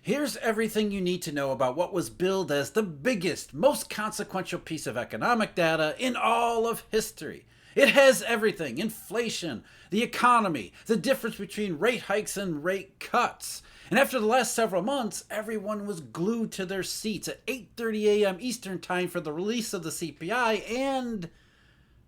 Here's everything you need to know about what was billed as the biggest, most consequential piece of economic data in all of history. It has everything: inflation, the economy, the difference between rate hikes and rate cuts. And after the last several months, everyone was glued to their seats at 8:30 a.m. Eastern Time for the release of the CPI, and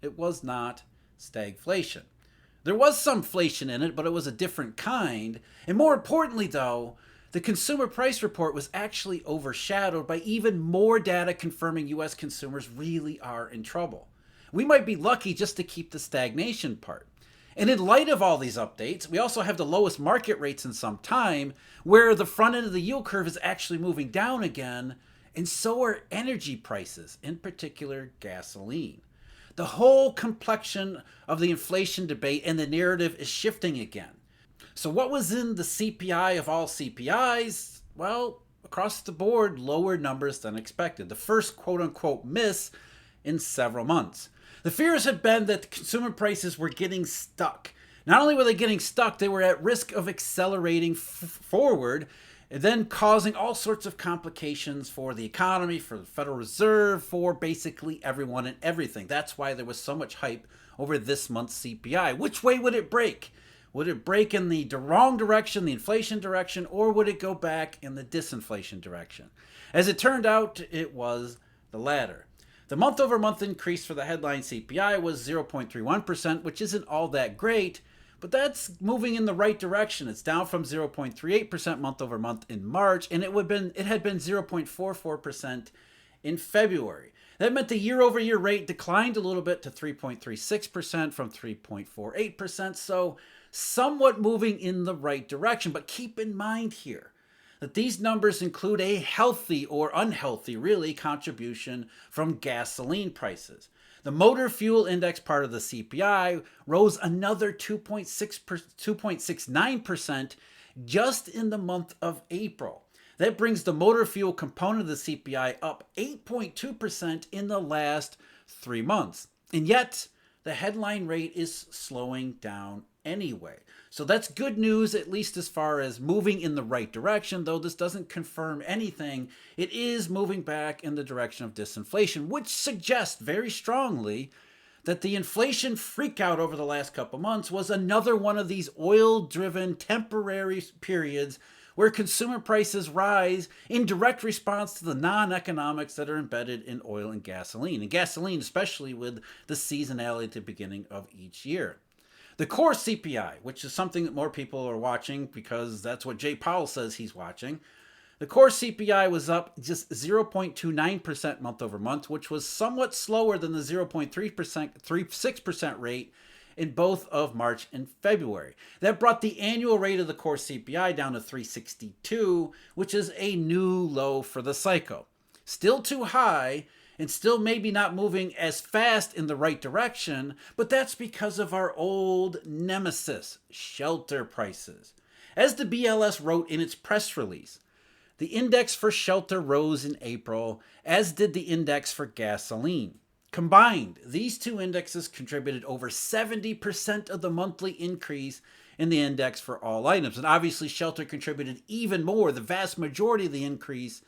it was not stagflation. There was some inflation in it, but it was a different kind. And more importantly, though, the consumer price report was actually overshadowed by even more data confirming US consumers really are in trouble. We might be lucky just to keep the stagnation part. And in light of all these updates, we also have the lowest market rates in some time, where the front end of the yield curve is actually moving down again, and so are energy prices, in particular gasoline. The whole complexion of the inflation debate and the narrative is shifting again. So, what was in the CPI of all CPIs? Well, across the board, lower numbers than expected. The first quote unquote miss in several months. The fears had been that consumer prices were getting stuck. Not only were they getting stuck, they were at risk of accelerating forward, and then causing all sorts of complications for the economy, for the Federal Reserve, for basically everyone and everything. That's why there was so much hype over this month's CPI. Which way would it break? Would it break in the wrong direction, the inflation direction, or would it go back in the disinflation direction? As it turned out, it was the latter. The month over month increase for the headline CPI was 0.31%, which isn't all that great, but that's moving in the right direction. It's down from 0.38% month over month in March, and it had been 0.44% in February. That meant the year over year rate declined a little bit to 3.36% from 3.48%, so somewhat moving in the right direction. But keep in mind here that these numbers include a healthy or unhealthy, really, contribution from gasoline prices. The motor fuel index part of the CPI rose another 2.69% just in the month of April. That brings the motor fuel component of the CPI up 8.2% in the last 3 months. And yet, the headline rate is slowing down anyway. So that's good news, at least as far as moving in the right direction, though this doesn't confirm anything. It is moving back in the direction of disinflation, which suggests very strongly that the inflation freakout over the last couple months was another one of these oil-driven temporary periods where consumer prices rise in direct response to the non-economics that are embedded in oil and gasoline. And gasoline, especially with the seasonality at the beginning of each year. The core CPI, which is something that more people are watching because that's what Jay Powell says he's watching. The core CPI was up just 0.29% month over month, which was somewhat slower than the 0.36% rate in both of March and February. That brought the annual rate of the core CPI down to 362, which is a new low for the cycle. Still too high, and still maybe not moving as fast in the right direction, but that's because of our old nemesis, shelter prices. As the BLS wrote in its press release, the index for shelter rose in April, as did the index for gasoline. Combined, these two indexes contributed over 70% of the monthly increase in the index for all items. And obviously, shelter contributed even more, the vast majority of the increase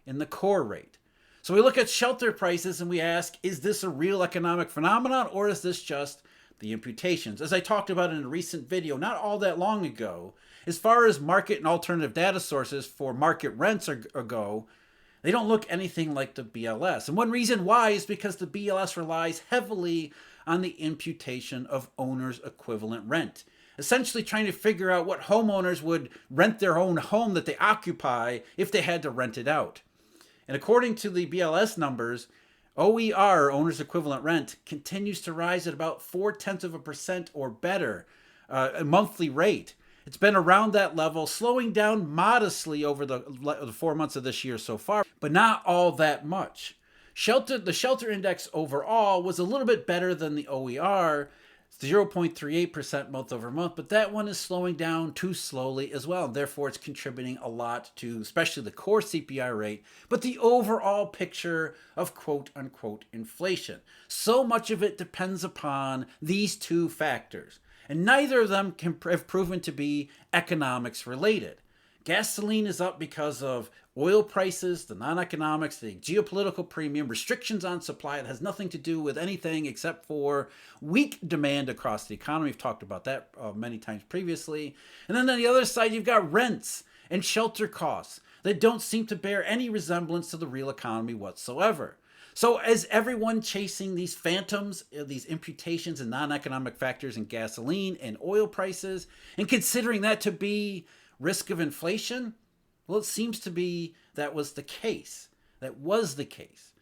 in the core rate. So we look at shelter prices and we ask, is this a real economic phenomenon, or is this just the imputations? As I talked about in a recent video not all that long ago, as far as market and alternative data sources for market rents go, they don't look anything like the BLS. And one reason why is because the BLS relies heavily on the imputation of owner's equivalent rent, essentially trying to figure out what homeowners would rent their own home that they occupy if they had to rent it out. And according to the BLS numbers, OER, owner's equivalent rent, continues to rise at about 0.4% or better, a monthly rate. It's been around that level, slowing down modestly over the 4 months of this year so far, but not all that much. The shelter index overall was a little bit better than the OER, 0.38% month over month, but that one is slowing down too slowly as well. Therefore, it's contributing a lot to especially the core CPI rate, but the overall picture of quote unquote inflation. So much of it depends upon these two factors, and neither of them have proven to be economics related. Gasoline is up because of oil prices, the non-economics, the geopolitical premium, restrictions on supply. It has nothing to do with anything except for weak demand across the economy. We've talked about that many times previously. And then on the other side, you've got rents and shelter costs that don't seem to bear any resemblance to the real economy whatsoever. So, as everyone chasing these phantoms, these imputations and non-economic factors in gasoline and oil prices, and considering that to be risk of inflation, well, it seems to be that was the case. That was the case.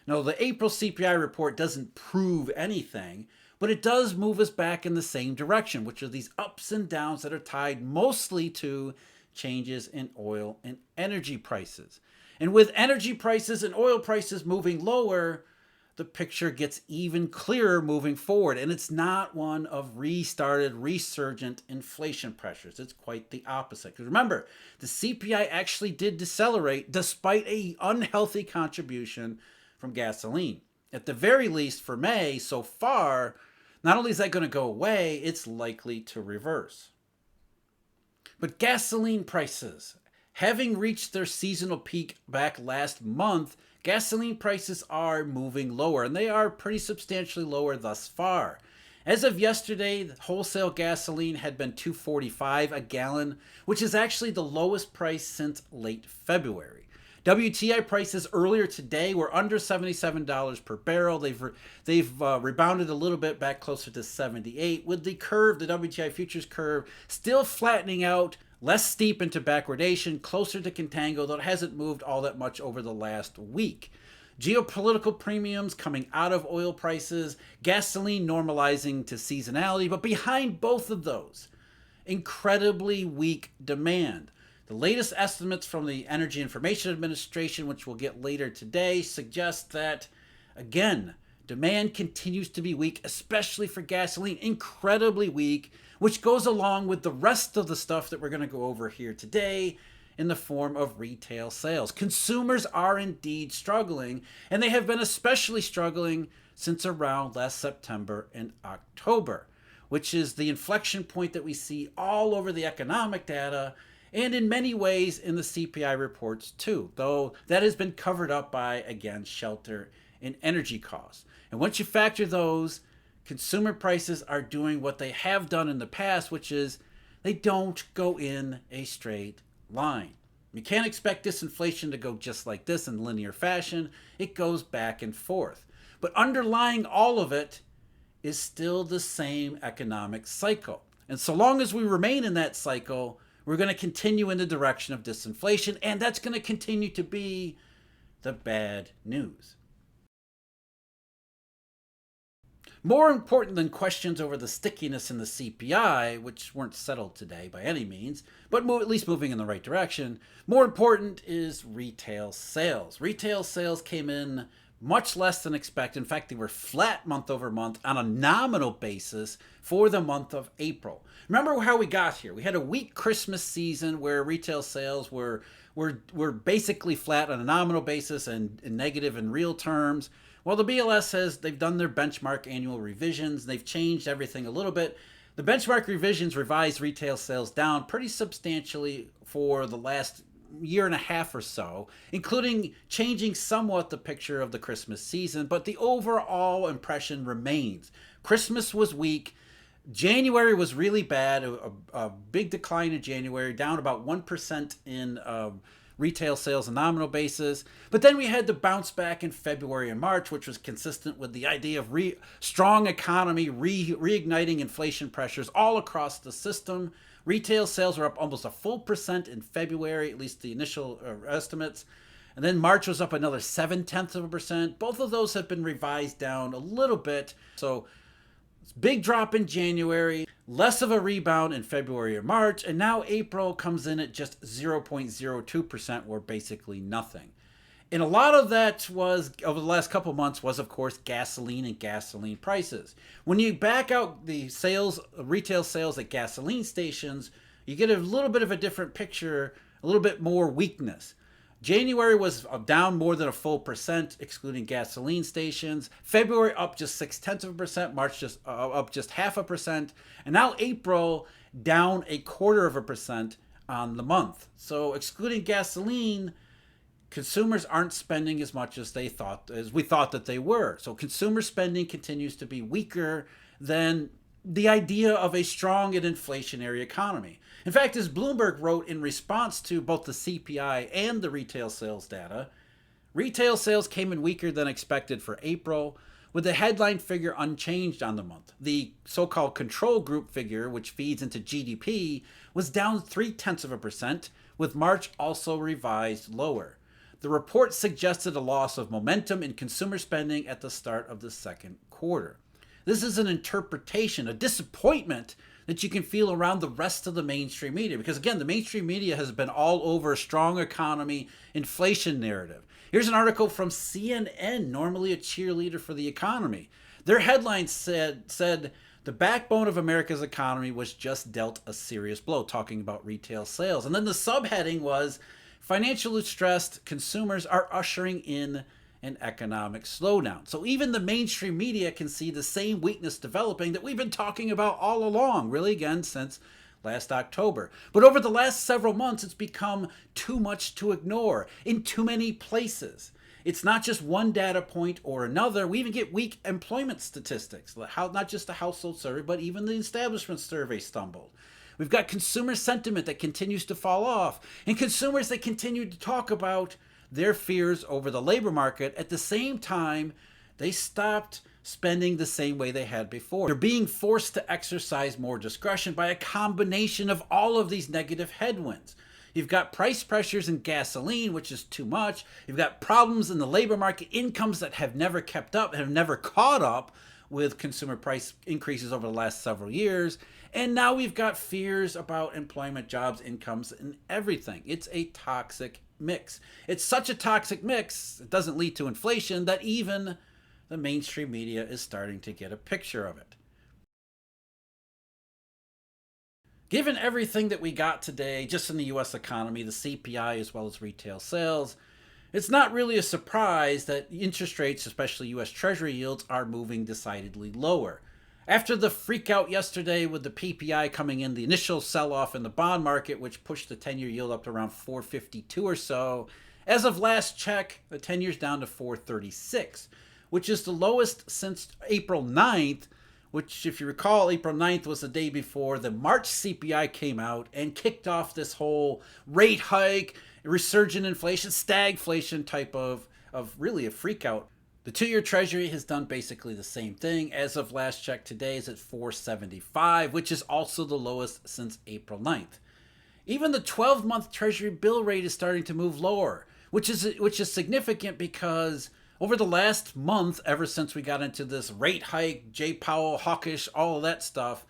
Now, the April CPI report doesn't prove anything, but it does move us back in the same direction, which are these ups and downs that are tied mostly to changes in oil and energy prices. And with energy prices and oil prices moving lower, the picture gets even clearer moving forward. And it's not one of restarted, resurgent inflation pressures. It's quite the opposite. Because remember, the CPI actually did decelerate despite an unhealthy contribution from gasoline. At the very least, for May, so far, not only is that going to go away, it's likely to reverse. But gasoline prices, having reached their seasonal peak back last month, gasoline prices are moving lower, and they are pretty substantially lower thus far. As of yesterday, wholesale gasoline had been $2.45 a gallon, which is actually the lowest price since late February. WTI prices earlier today were under $77 per barrel. They've rebounded a little bit back closer to 78, with the curve, the WTI futures curve, still flattening out, less steep into backwardation, closer to contango, though it hasn't moved all that much over the last week. Geopolitical premiums coming out of oil prices, gasoline normalizing to seasonality, but behind both of those, incredibly weak demand. The latest estimates from the Energy Information Administration, which we'll get later today, suggest that, again, demand continues to be weak, especially for gasoline, incredibly weak, which goes along with the rest of the stuff that we're going to go over here today in the form of retail sales. Consumers are indeed struggling, and they have been especially struggling since around last September and October, which is the inflection point that we see all over the economic data and in many ways in the CPI reports too, though that has been covered up by, again, shelter and energy costs. And once you factor those, consumer prices are doing what they have done in the past, which is they don't go in a straight line. You can't expect disinflation to go just like this in linear fashion. It goes back and forth. But underlying all of it is still the same economic cycle. And so long as we remain in that cycle, we're going to continue in the direction of disinflation, and that's going to continue to be the bad news. More important than questions over the stickiness in the CPI, which weren't settled today by any means, but at least moving in the right direction, more important is retail sales. Retail sales came in much less than expected. In fact, they were flat month over month on a nominal basis for the month of April. Remember how we got here. We had a weak Christmas season where retail sales were basically flat on a nominal basis and negative in real terms. Well, the BLS says they've done their benchmark annual revisions. They've changed everything a little bit. The benchmark revisions revised retail sales down pretty substantially for the last year and a half or so, including changing somewhat the picture of the Christmas season, but the overall impression remains. Christmas was weak. January was really bad, a big decline in January, down about 1% in retail sales on nominal basis. But then we had the bounce back in February and March, which was consistent with the idea of strong economy, reigniting inflation pressures all across the system. Retail sales were up almost a full percent in February, at least the initial estimates. And then March was up another 0.7%. Both of those have been revised down a little bit. So big drop in January, less of a rebound in February or March, and now April comes in at just 0.02%, or basically nothing. And a lot of that was, over the last couple months, was of course gasoline and gasoline prices. When you back out the sales, retail sales at gasoline stations, you get a little bit of a different picture, a little bit more weakness. January was down more than a full percent, excluding gasoline stations. February up just 0.6%. March just up just 0.5%. And now April down 0.25% on the month. So excluding gasoline, consumers aren't spending as much as we thought that they were. So consumer spending continues to be weaker than the idea of a strong and inflationary economy. In fact, as Bloomberg wrote in response to both the CPI and the retail sales data, retail sales came in weaker than expected for April, with the headline figure unchanged on the month. The so-called control group figure, which feeds into GDP, was down 0.3%, with March also revised lower. The report suggested a loss of momentum in consumer spending at the start of the second quarter. This is an interpretation, a disappointment that you can feel around the rest of the mainstream media. Because again, the mainstream media has been all over a strong economy, inflation narrative. Here's an article from CNN, normally a cheerleader for the economy. Their headline said the backbone of America's economy was just dealt a serious blow, talking about retail sales. And then the subheading was, financially stressed consumers are ushering in an economic slowdown. So even the mainstream media can see the same weakness developing that we've been talking about all along, really again since last October. But over the last several months, it's become too much to ignore in too many places. It's not just one data point or another. We even get weak employment statistics, not just the household survey, but even the establishment survey stumbled. We've got consumer sentiment that continues to fall off, and consumers that continue to talk about their fears over the labor market. At the same time, they stopped spending the same way they had before. They're being forced to exercise more discretion by a combination of all of these negative headwinds. You've got price pressures in gasoline, which is too much. You've got problems in the labor market, incomes that have never kept up, have never caught up with consumer price increases over the last several years. And now we've got fears about employment, jobs, incomes, and everything. It's a toxic mix. It's such a toxic mix, it doesn't lead to inflation, that even the mainstream media is starting to get a picture of it. Given everything that we got today, just in the US economy, the CPI as well as retail sales, it's not really a surprise that interest rates, especially US Treasury yields, are moving decidedly lower. After the freak out yesterday with the PPI coming in, the initial sell-off in the bond market, which pushed the 10-year yield up to around 452 or so, as of last check, the 10-year's down to 436, which is the lowest since April 9th, which, if you recall, April 9th was the day before the March CPI came out and kicked off this whole rate hike, resurgent inflation, stagflation type of really a freak out. The 2-year Treasury has done basically the same thing. As of last check today is at 475, which is also the lowest since April 9th. Even the 12-month Treasury bill rate is starting to move lower, which is significant because over the last month, ever since we got into this rate hike, Jay Powell, hawkish, all of that stuff,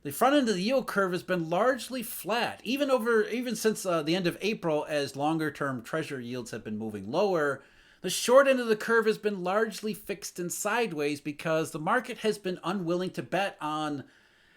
the front end of the yield curve has been largely flat, even since the end of April, as longer-term Treasury yields have been moving lower. The short end of the curve has been largely fixed and sideways because the market has been unwilling to bet on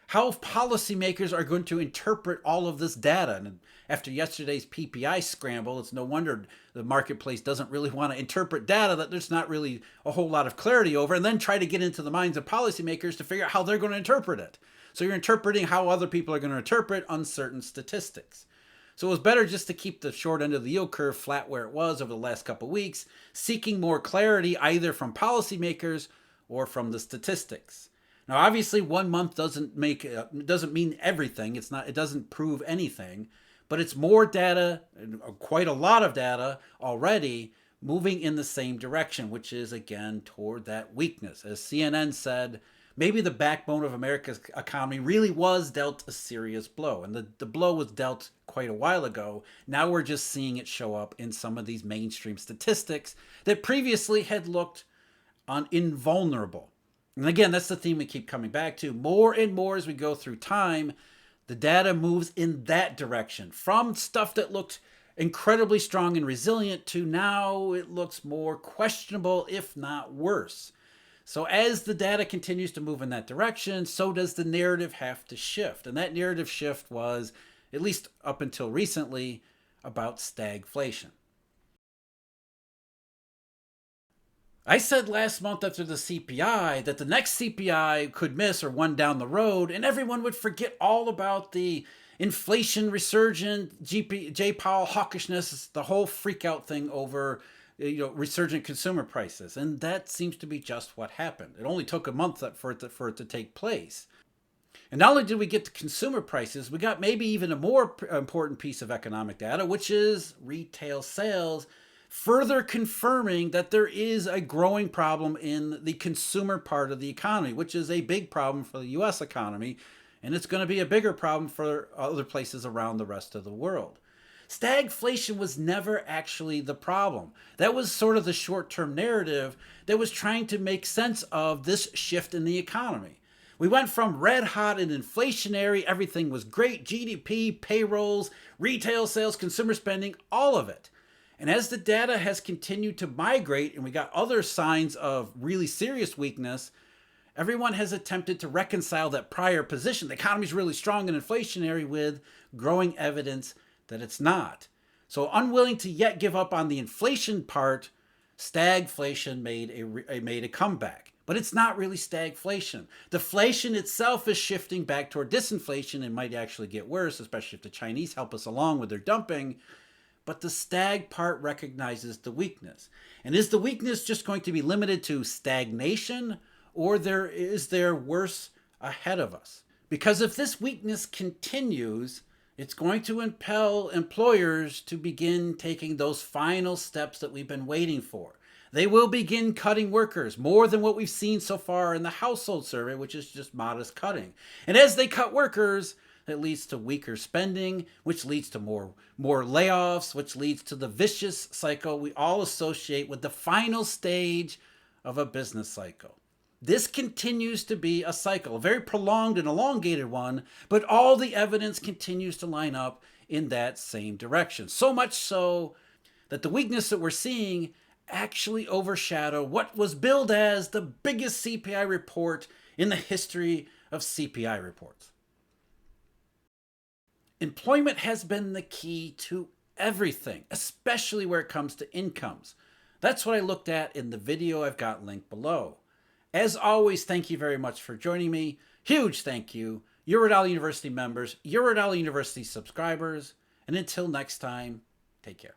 how policymakers are going to interpret all of this data. And after yesterday's PPI scramble, it's no wonder the marketplace doesn't really want to interpret data that there's not really a whole lot of clarity over, and then try to get into the minds of policymakers to figure out how they're going to interpret it. So you're interpreting how other people are going to interpret uncertain statistics. So it was better just to keep the short end of the yield curve flat where it was over the last couple of weeks, seeking more clarity either from policymakers or from the statistics. Now, obviously, 1 month doesn't mean everything. It doesn't prove anything, but it's more data, quite a lot of data already, moving in the same direction, which is again toward that weakness. As CNN said, maybe the backbone of America's economy really was dealt a serious blow. And the blow was dealt quite a while ago. Now we're just seeing it show up in some of these mainstream statistics that previously had looked invulnerable. And again, that's the theme we keep coming back to. More and more as we go through time, the data moves in that direction. From stuff that looked incredibly strong and resilient to now it looks more questionable, if not worse. So as the data continues to move in that direction, so does the narrative have to shift. And that narrative shift was, at least up until recently, about stagflation. I said last month after the CPI that the next CPI could miss or one down the road, and everyone would forget all about the inflation resurgent, J. Powell hawkishness, the whole freakout thing over resurgent consumer prices. And that seems to be just what happened. It only took a month for it to take place. And not only did we get to consumer prices, we got maybe even a more important piece of economic data, which is retail sales, further confirming that there is a growing problem in the consumer part of the economy, which is a big problem for the US economy, and it's going to be a bigger problem for other places around the rest of the world. Stagflation was never actually the problem. That was sort of the short-term narrative that was trying to make sense of this shift in the economy. We went from red hot and inflationary, everything was great, GDP, payrolls, retail sales, consumer spending, all of it. And as the data has continued to migrate and we got other signs of really serious weakness, everyone has attempted to reconcile that prior position, the economy's really strong and inflationary, with growing evidence that it's not. So unwilling to yet give up on the inflation part, stagflation made a comeback. But it's not really stagflation. Deflation itself is shifting back toward disinflation and might actually get worse, especially if the Chinese help us along with their dumping. But the stag part recognizes the weakness. And is the weakness just going to be limited to stagnation, or is there worse ahead of us? Because if this weakness continues, it's going to impel employers to begin taking those final steps that we've been waiting for. They will begin cutting workers, more than what we've seen so far in the household survey, which is just modest cutting. And as they cut workers, that leads to weaker spending, which leads to more layoffs, which leads to the vicious cycle we all associate with the final stage of a business cycle. This continues to be a cycle, a very prolonged and elongated one, but all the evidence continues to line up in that same direction. So much so that the weakness that we're seeing actually overshadow what was billed as the biggest CPI report in the history of CPI reports. Employment has been the key to everything, especially where it comes to incomes. That's what I looked at in the video I've got linked below. As always, thank you very much for joining me. Huge thank you. Eurodollar University members, Eurodollar University subscribers, and until next time, take care.